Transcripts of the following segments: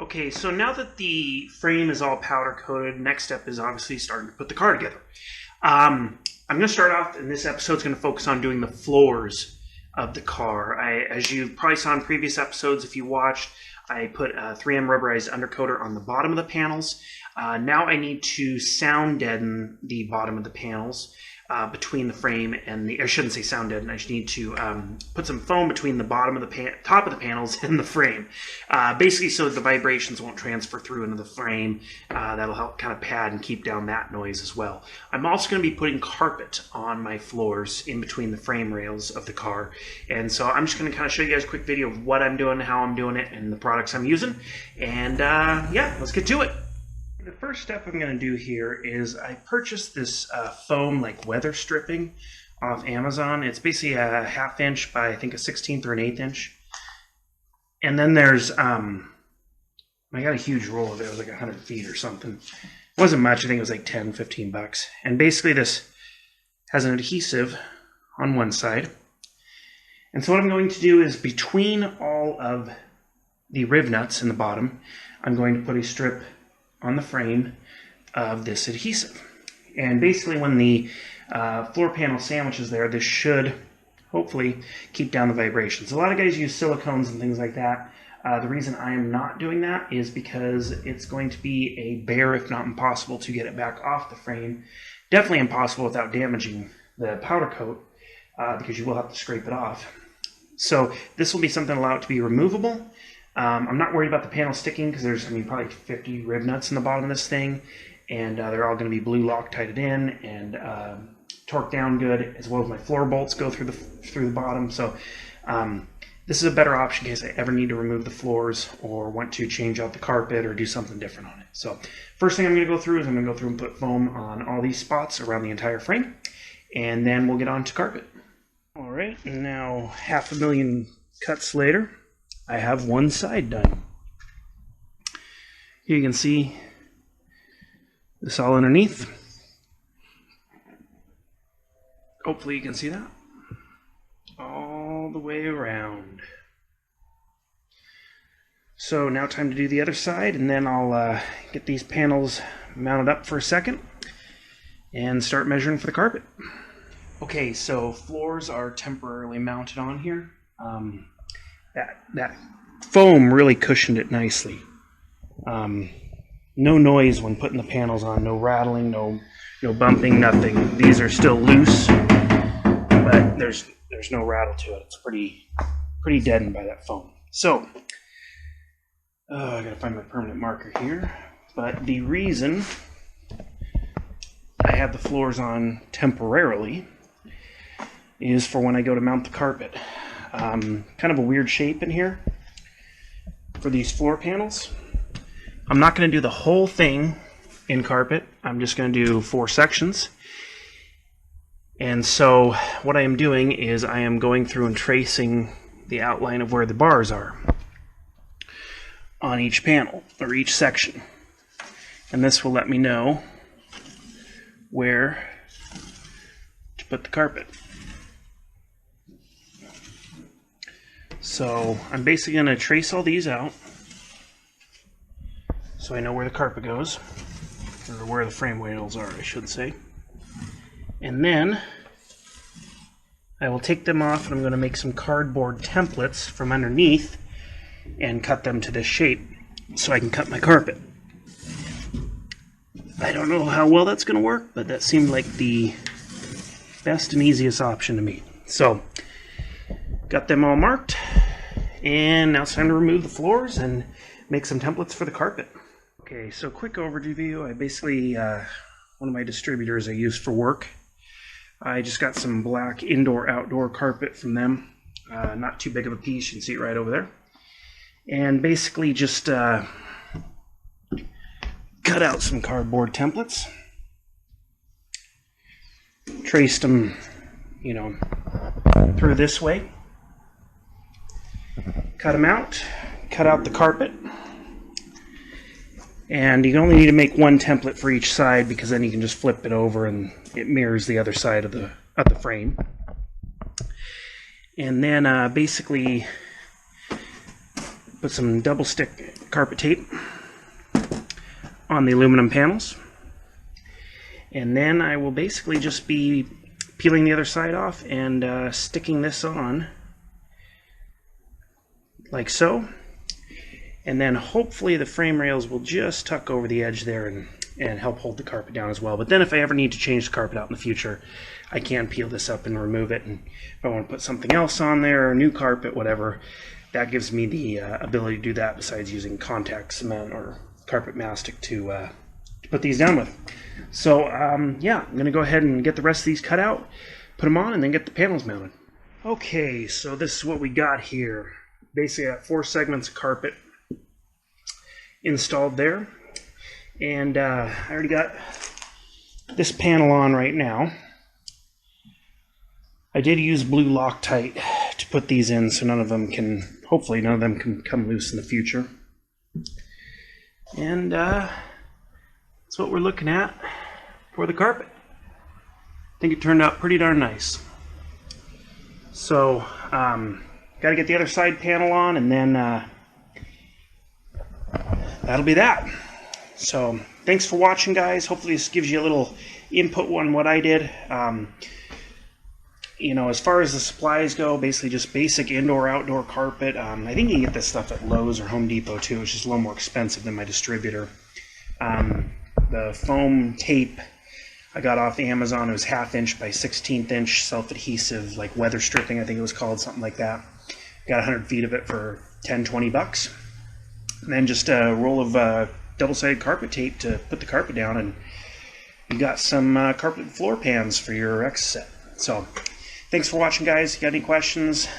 Okay, so now that the frame is all powder coated, next step is obviously starting to put the car together. I'm going to start off, and this episode is going to focus on doing the floors of the car. As you probably saw in previous episodes, if you watched, I put a 3M rubberized undercoater on the bottom of the panels. Now I need to sound deaden the bottom of the panels between the frame and the, I shouldn't say sound deaden, I just need to put some foam between the bottom of the top of the panels and the frame. Basically so the vibrations won't transfer through into the frame. That'll help kind of pad and keep down that noise as well. I'm also going to be putting carpet on my floors in between the frame rails of the car. And so I'm just going to kind of show you guys a quick video of what I'm doing, how I'm doing it, and the products I'm using. And yeah, let's get to it. The first step I'm going to do here is I purchased this foam like weather stripping off Amazon. It's basically a 1/2 inch by I think a 1/16 or an 1/8 inch. And then there's, I got a huge roll of it. It was like 100 feet or something. It wasn't much. I think it was like 10, 15 bucks. And basically this has an adhesive on one side. And so what I'm going to do is between all of the riv nuts in the bottom, I'm going to put a strip on the frame of this adhesive. And basically when the floor panel sandwiches there, this should hopefully keep down the vibrations. A lot of guys use silicones and things like that. The reason I am not doing that is because it's going to be a bear, if not impossible, to get it back off the frame. Definitely impossible without damaging the powder coat, because you will have to scrape it off. So this will be something allowed to be removable. I'm not worried about the panel sticking because there's, probably 50 rib nuts in the bottom of this thing, and they're all going to be blue Loctited in and torqued down good, as well as my floor bolts go through the bottom. So this is a better option in case I ever need to remove the floors or want to change out the carpet or do something different on it. So first thing I'm going to go through is I'm going to go through and put foam on all these spots around the entire frame, and then we'll get on to carpet. All right, and now 500,000 cuts later, I have one side done. Here you can see this all underneath. Hopefully you can see that. All the way around. So now time to do the other side, and then I'll get these panels mounted up for a second and start measuring for the carpet. Okay, so floors are temporarily mounted on here. That foam really cushioned it nicely. No noise when putting the panels on, no rattling, no bumping, nothing. These are still loose, but there's no rattle to it. It's pretty deadened by that foam. So I gotta find my permanent marker here. But the reason I have the floors on temporarily is for when I go to mount the carpet. Kind of a weird shape in here for these floor panels. I'm not going to do the whole thing in carpet. I'm just going to do 4 sections. And so what I am doing is I am going through and tracing the outline of where the bars are on each panel or each section. And this will let me know where to put the carpet. So I'm basically going to trace all these out so I know where the carpet goes, or where the frame rails are, I should say. And then I will take them off, and I'm going to make some cardboard templates from underneath and cut them to this shape so I can cut my carpet. I don't know how well that's going to work, but that seemed like the best and easiest option to me. So got them all marked, and now it's time to remove the floors and make some templates for the carpet. Okay, so quick overview. I basically, one of my distributors I use for work, I just got some black indoor-outdoor carpet from them. Not too big of a piece, you can see it right over there. And basically just cut out some cardboard templates. Traced them, through this way. Cut them out, cut out the carpet, and you only need to make one template for each side because then you can just flip it over and it mirrors the other side of the frame. And then basically put some double stick carpet tape on the aluminum panels. And then I will basically just be peeling the other side off and sticking this on like so. And then hopefully the frame rails will just tuck over the edge there and help hold the carpet down as well. But then if I ever need to change the carpet out in the future, I can peel this up and remove it. And if I want to put something else on there, or new carpet, whatever, that gives me the ability to do that besides using contact cement or carpet mastic to put these down with. So yeah, I'm going to go ahead and get the rest of these cut out, put them on, and then get the panels mounted. Okay, so this is what we got here. Basically, I got 4 segments of carpet installed there. And I already got this panel on right now. I did use blue Loctite to put these in, so hopefully none of them can come loose in the future. And that's what we're looking at for the carpet. I think it turned out pretty darn nice. So, got to get the other side panel on, and then that'll be that. So, thanks for watching, guys. Hopefully this gives you a little input on what I did. You know, as far as the supplies go, basically just basic indoor-outdoor carpet. I think you can get this stuff at Lowe's or Home Depot too. It's just a little more expensive than my distributor. The foam tape I got off Amazon. It was 1/2 inch by 1/16 inch self-adhesive, like weather stripping, I think it was called, something like that. Got 100 feet of it for 10-20 bucks. And then just a roll of double-sided carpet tape to put the carpet down, and you got some carpet floor pans for your Exocet. So, thanks for watching, guys. If you got any questions,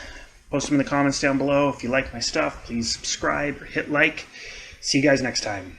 post them in the comments down below. If you like my stuff, please subscribe or hit like. See you guys next time.